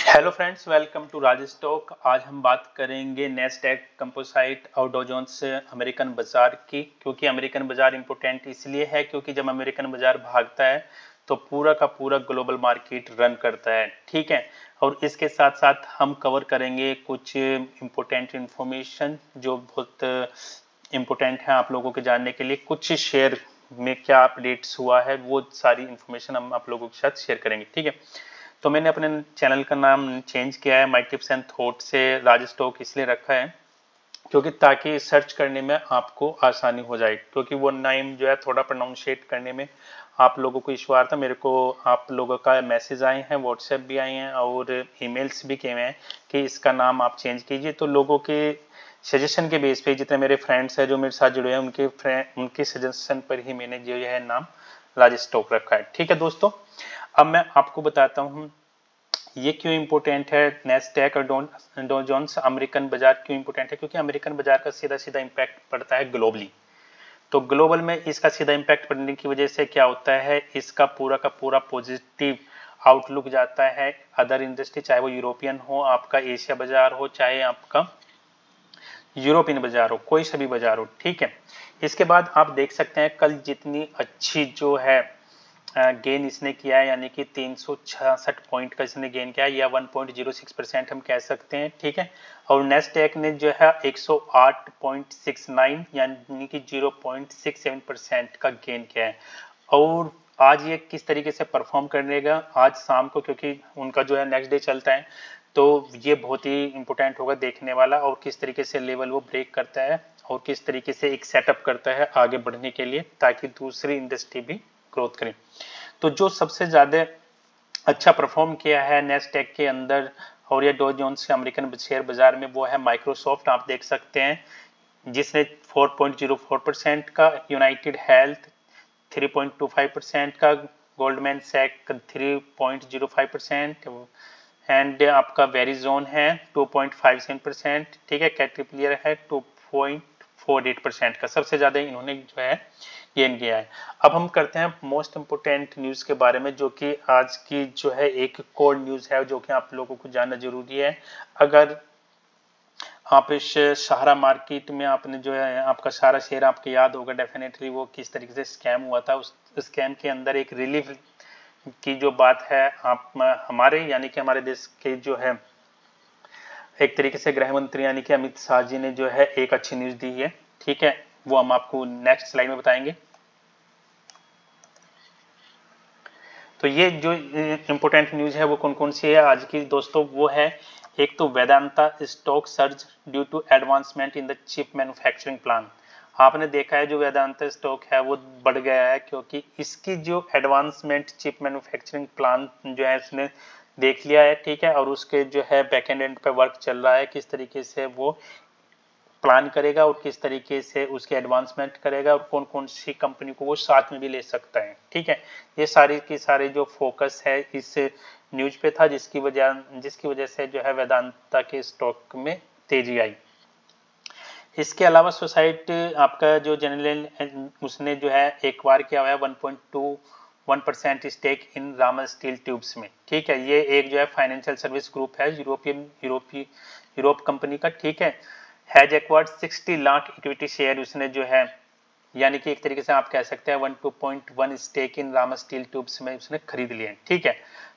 Hello friends, welcome to Rajesh talk. आज हम बात करेंगे नेस्डैक कंपोजिट और डॉ जोन्स अमेरिकन बाजार की। क्योंकि अमेरिकन बाजार इंपॉर्टेंट इसलिए है क्योंकि जब अमेरिकन बाजार भागता है तो पूरा का पूरा ग्लोबल मार्केट रन करता है। ठीक है, और इसके साथ साथ हम कवर करेंगे कुछ इम्पोर्टेंट इंफॉर्मेशन जो बहुत इम्पोर्टेंट है आप लोगों के जानने के लिए। कुछ शेयर में क्या अपडेट्स हुआ है वो सारी इंफॉर्मेशन हम आप लोगों के साथ शेयर करेंगे। ठीक है, तो मैंने अपने चैनल का नाम चेंज किया है, माय टिप्स एंड थॉट से राजेश टॉक इसलिए रखा है क्योंकि ताकि सर्च करने में आपको आसानी हो जाए। क्योंकि वो नाम जो है थोड़ा प्रोनाउंशिएट करने में आप लोगों को इशू आ रहा था। मेरे को आप लोगों का मैसेज आए हैं, व्हाट्सएप भी आए हैं और ईमेल्स भी किए हैं कि इसका नाम आप चेंज कीजिए। तो लोगों के सजेशन के बेस पे, जितने मेरे फ्रेंड्स हैं जो मेरे साथ जुड़े हैं, उनके सजेशन पर ही मैंने जो है नाम राजेश टॉक रखा है। ठीक है दोस्तों, अब मैं आपको बताता हूँ ये क्यों इंपॉर्टेंट है। नेस्डैक और डॉ जोन्स अमेरिकन बाजार क्यों इंपॉर्टेंट है, क्योंकि अमेरिकन बाजार का सीधा सीधा इंपैक्ट पड़ता है ग्लोबली। तो ग्लोबल में इसका सीधा इंपैक्ट पड़ने की वजह से क्या होता है, इसका पूरा का पूरा पॉजिटिव आउटलुक जाता है अदर इंडस्ट्री, चाहे वो यूरोपियन हो, आपका एशिया बाजार हो, चाहे आपका यूरोपियन बाजार हो, कोई सा भी बाजार हो। ठीक है, इसके बाद आप देख सकते हैं कल जितनी अच्छी जो है गेन इसने किया है, यानी कि 366 पॉइंट का इसने गेन किया है, या 1.06% हम कह सकते हैं। ठीक है, और नेस्डैक ने जो है 108.69 यानी कि 0.67% का गेन किया है। और आज ये किस तरीके से परफॉर्म करेगा आज शाम को, क्योंकि उनका जो है नेक्स्ट डे चलता है, तो ये बहुत ही इंपॉर्टेंट होगा देखने वाला। और किस तरीके से लेवल वो ब्रेक करता है और किस तरीके से एक सेटअप करता है आगे बढ़ने के लिए, ताकि दूसरी इंडस्ट्री भी ग्रोथ करें। तो जो सबसे ज्यादा अच्छा परफॉर्म किया है नेस्डैक के अंदर और ये डॉ जोन्स के अमेरिकन शेयर बाजार में, वो है माइक्रोसॉफ्ट। आप देख सकते हैं जिसने 4.04% का, यूनाइटेड हेल्थ 3.25% का, गोल्डमैन सैक 3.05% एंड आपका वेरिजोन है 2.57%। ठीक है, कैटरपिलर है 2.48% का। सबसे ज्यादा इन्होंने जो है गेन किया है। अब हम करते हैं मोस्ट इंपोर्टेंट न्यूज के बारे में, जो कि आज की जो है एक कोर न्यूज है जो कि आप लोगों को जानना जरूरी है। अगर आप इस सहारा मार्केट में आपने जो है आपका सारा शेयर आपको याद होगा डेफिनेटली, वो किस तरीके से स्कैम हुआ था। उस स्कैम के अंदर एक रिलीफ की जो बात है, आप हमारे यानी कि हमारे देश के जो है एक तरीके से गृह मंत्री यानी कि अमित शाह जी ने जो है एक अच्छी न्यूज दी है। ठीक है, वो हम आपको नेक्स्ट स्लाइड में बताएंगे। तो ये जो इंपोर्टेंट न्यूज है वो कौन कौन सी है आज की दोस्तों, वो है एक तो Vedanta stock surge due to advancement in the chip manufacturing plan. आपने देखा है जो वेदांता स्टॉक है वो बढ़ गया है क्योंकि इसकी जो एडवांसमेंट चिप मैन्युफैक्चरिंग प्लान जो है उसने देख लिया है। ठीक है, और उसके जो है बैकएंड एंड पे वर्क चल रहा है, किस तरीके से वो प्लान करेगा और किस तरीके से उसके एडवांसमेंट करेगा और कौन कौन सी कंपनी को वो साथ में भी ले सकता है। ठीक है, ये सारी की सारे जो फोकस है इस न्यूज पे था, जिसकी वजह से जो है वेदांता के स्टॉक में तेजी आई। इसके अलावा सोसाइटी आपका जो जनरल उसने जो है एक बार किया हुआ है 1.21% stake in Rama steel tubes में। ठीक है, ये एक जो है फाइनेंशियल सर्विस ग्रुप है यूरोप कंपनी का। ठीक है, has acquired 60 lakh equity share उसने जो है, यानी कि एक तरीके से आप कह सकते हैं 1.21 stake in Rama steel tubes में उसने खरीद लिए। ठीक है,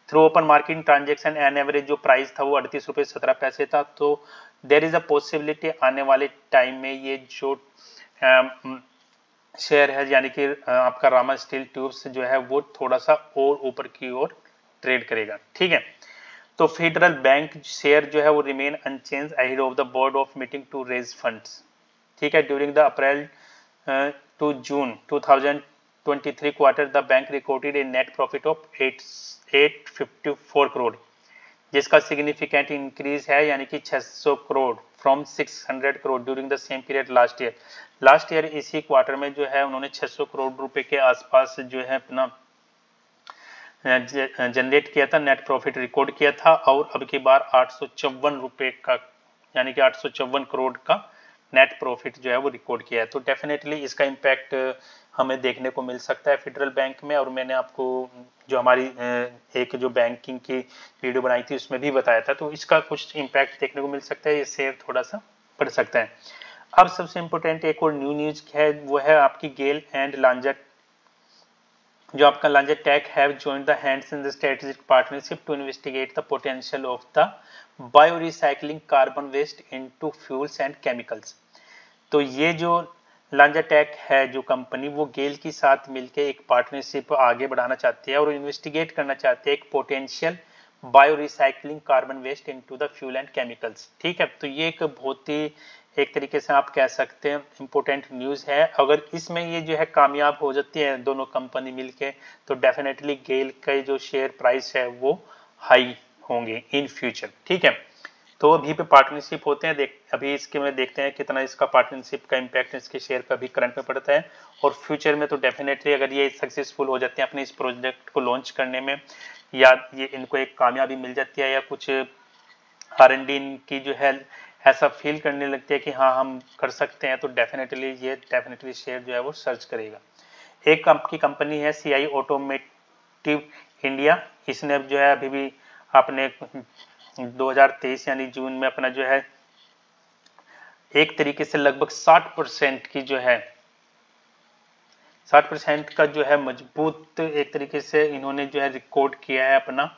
through open market transaction an average जो प्राइस था वो 38.17 था। तो देर इज अ पॉसिबिलिटी आने वाले टाइम में ये जो शेयर है यानी कि आपका रामा स्टील ट्यूब्स जो है वो थोड़ा सा और ऊपर की ओर ट्रेड करेगा। ठीक है, तो फेडरल बैंक शेयर जो है वो remain unchange ahead of the board of meeting to raise funds. ठीक है, during the April to June 2023 quarter the bank recorded a net profit of 854 crore, जिसका सिग्निफिकेंट इंक्रीज है यानी कि 600 crore from 600 crore during the same period last year इसी quarter में जो है उन्होंने 600 करोड़ रुपए के आसपास जो है अपना जनरेट किया था, नेट प्रॉफिट रिकॉर्ड किया था। और अब की बार 854 रुपए का यानी कि 854 करोड़ का नेट प्रॉफिट जो है वो रिकॉर्ड किया है। तो डेफिनेटली इसका इम्पैक्ट हमें देखने को मिल सकता है फेडरल बैंक में। और मैंने आपको जो हमारी एक जो बैंकिंग की वीडियो बनाई थी उसमें भी बताया था, तो इसका कुछ इम्पैक्ट देखने को मिल सकता है, ये शेयर थोड़ा सा बढ़ सकता है। अब सबसे इम्पोर्टेंट एक और न्यू न्यूज है, वो है आपकी गेल एंड लांजा, जो आपका Lanza tech have joined the hands in the strategic partnership to investigate the potential of the bio recycling carbon waste into fuels and chemicals. तो ये जो लांजा टेक है जो कंपनी, वो गेल के साथ मिलकर एक पार्टनरशिप आगे बढ़ाना चाहती है और इन्वेस्टिगेट करना चाहते हैं एक potential bio recycling carbon waste into the fuel and chemicals. ठीक है, तो ये एक बहुत ही एक तरीके से आप कह सकते हैं इम्पोर्टेंट न्यूज़ है। अगर इसमें ये जो है कामयाब हो जाती है दोनों कंपनी मिलके, तो डेफिनेटली गेल का जो शेयर प्राइस है वो हाई होंगे इन फ्यूचर। ठीक है, तो अभी पे पार्टनरशिप होते हैं, अभी इसके में देखते हैं कितना इसका पार्टनरशिप का इम्पैक्ट इसके शेयर पे अभी करंट में पड़ता है। और फ्यूचर में तो डेफिनेटली अगर ये सक्सेसफुल हो जाते हैं अपने इस प्रोजेक्ट को लॉन्च करने में, या ये इनको एक कामयाबी मिल जाती है, या कुछ R&D की जो है ऐसा फील करने लगती है कि हाँ हम कर सकते हैं, तो डेफिनेटली शेयर जो है वो सर्च करेगा। एक आपकी कंपनी है CI ऑटोमेटिव इंडिया, इसने जो है अभी भी अपने 2023 यानी जून में अपना जो है एक तरीके से लगभग 60% की जो है 60% का जो है मजबूत एक तरीके से इन्होंने जो है रिकॉर्ड किया है अपना।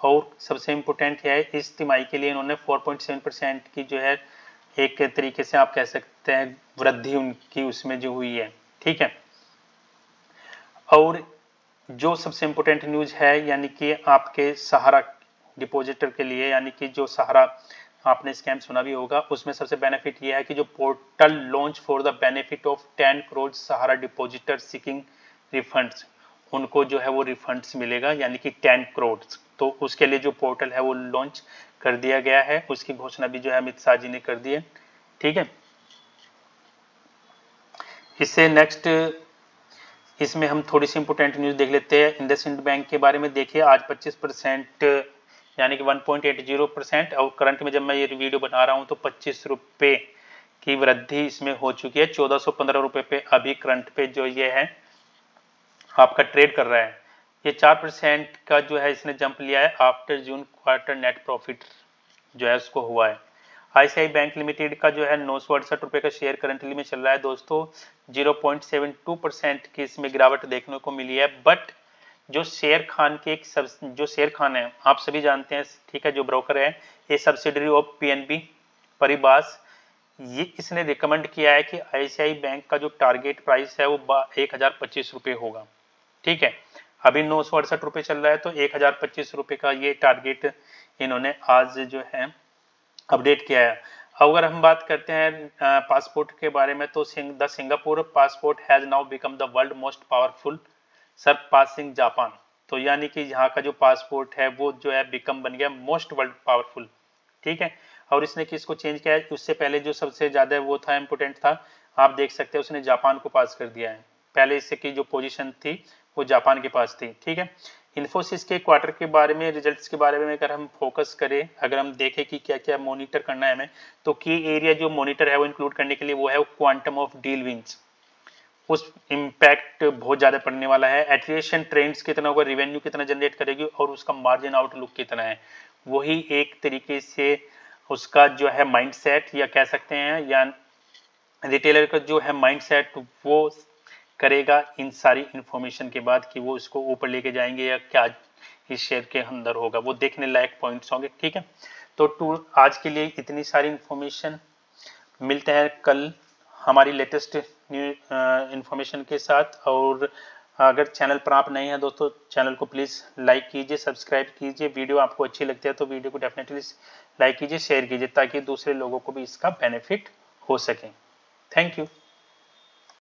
और सबसे इम्पोर्टेंट है इस तिमाही के लिए इन्होंने 4.7% की जो है एक तरीके से आप कह सकते हैं वृद्धि उनकी उसमें जो हुई है। ठीक है, और जो सबसे इम्पोर्टेंट न्यूज है यानी कि आपके सहारा डिपॉजिटर के लिए, यानी कि जो सहारा आपने स्कैम सुना भी होगा, उसमें सबसे बेनिफिट ये है कि जो portal launch for the benefit of 10 crore Sahara depositor seeking refunds, उनको जो है वो रिफंड्स मिलेगा यानी कि 10 करोड़। तो उसके लिए जो पोर्टल है वो लॉन्च कर दिया गया है, उसकी घोषणा भी जो है अमित शाह जी ने कर दी है। ठीक है, इससे नेक्स्ट इसमें हम थोड़ी सी इंपोर्टेंट न्यूज देख लेते हैं इंडसइंड बैंक के बारे में। देखिए आज 25% यानी कि 1.80%, और करंट में जब मैं ये वीडियो बना रहा हूं तो 25 रुपए की वृद्धि इसमें हो चुकी है। 1415 रुपए पे अभी करंट पे जो ये है आपका ट्रेड कर रहा है। ये 4% का जो है इसने जंप लिया है after June quarter net profit जो है उसको हुआ है। ICICI बैंक लिमिटेड का जो है 968 रुपए का शेयर करंटली में चल रहा है दोस्तों, 0.72% की इसमें गिरावट देखने को मिली है। बट जो शेर खान के जो शेर खान है आप सभी जानते हैं, ठीक है, जो ब्रोकर है, ये सब्सिडरी ऑफ PNB परिबास, ये इसने रिकमेंड किया है कि ICICI बैंक का जो टारगेट प्राइस है वो 1025 रुपये होगा। ठीक है, अभी 968 रुपये चल रहा है, तो 1025 रुपये का ये टारगेट इन्होंने आज जो है अपडेट किया है। अगर हम बात करते हैं पासपोर्ट के बारे में, तो the Singapore passport has now become the world most powerful surpassing Japan. तो यानी कि यहाँ का जो पासपोर्ट है वो जो है बिकम बन गया मोस्ट वर्ल्ड पावरफुल। ठीक है, और इसने किसको चेंज किया है, उससे पहले जो सबसे ज्यादा वो था इम्पोर्टेंट था, आप देख सकते हैं उसने जापान को पास कर दिया है। पहले इससे की जो पोजीशन थी वो जापान के पास थी। ठीक है, इन्फोसिस के क्वार्टर के बारे में, रिजल्ट्स के बारे में अगर हम फोकस करें, अगर हम देखें कि क्या क्या मॉनिटर करना है हमें, तो की एरिया जो मॉनिटर है वो इंक्लूड करने के लिए वो है क्वांटम ऑफ डील विंस, उस इम्पैक्ट बहुत ज्यादा पड़ने वाला है। एट्रिएशन ट्रेंड्स कितना होगा, रेवेन्यू कितना जनरेट करेगी और उसका मार्जिन आउटलुक कितना है, वही एक तरीके से उसका जो है माइंडसेट या कह सकते हैं, या रिटेलर का जो है माइंडसेट वो करेगा इन सारी इंफॉर्मेशन के बाद कि वो इसको ऊपर लेके जाएंगे या क्या इस शेयर के अंदर होगा, वो देखने लायक पॉइंट्स होंगे। ठीक है, तो आज के लिए इतनी सारी इंफॉर्मेशन, मिलते हैं कल हमारी लेटेस्ट न्यू इंफॉर्मेशन के साथ। और अगर चैनल पर आप नए हैं दोस्तों, चैनल को प्लीज़ लाइक कीजिए, सब्सक्राइब कीजिए। वीडियो आपको अच्छी लगती है तो वीडियो को डेफिनेटली लाइक कीजिए, शेयर कीजिए, ताकि दूसरे लोगों को भी इसका बेनिफिट हो सके। Thank you.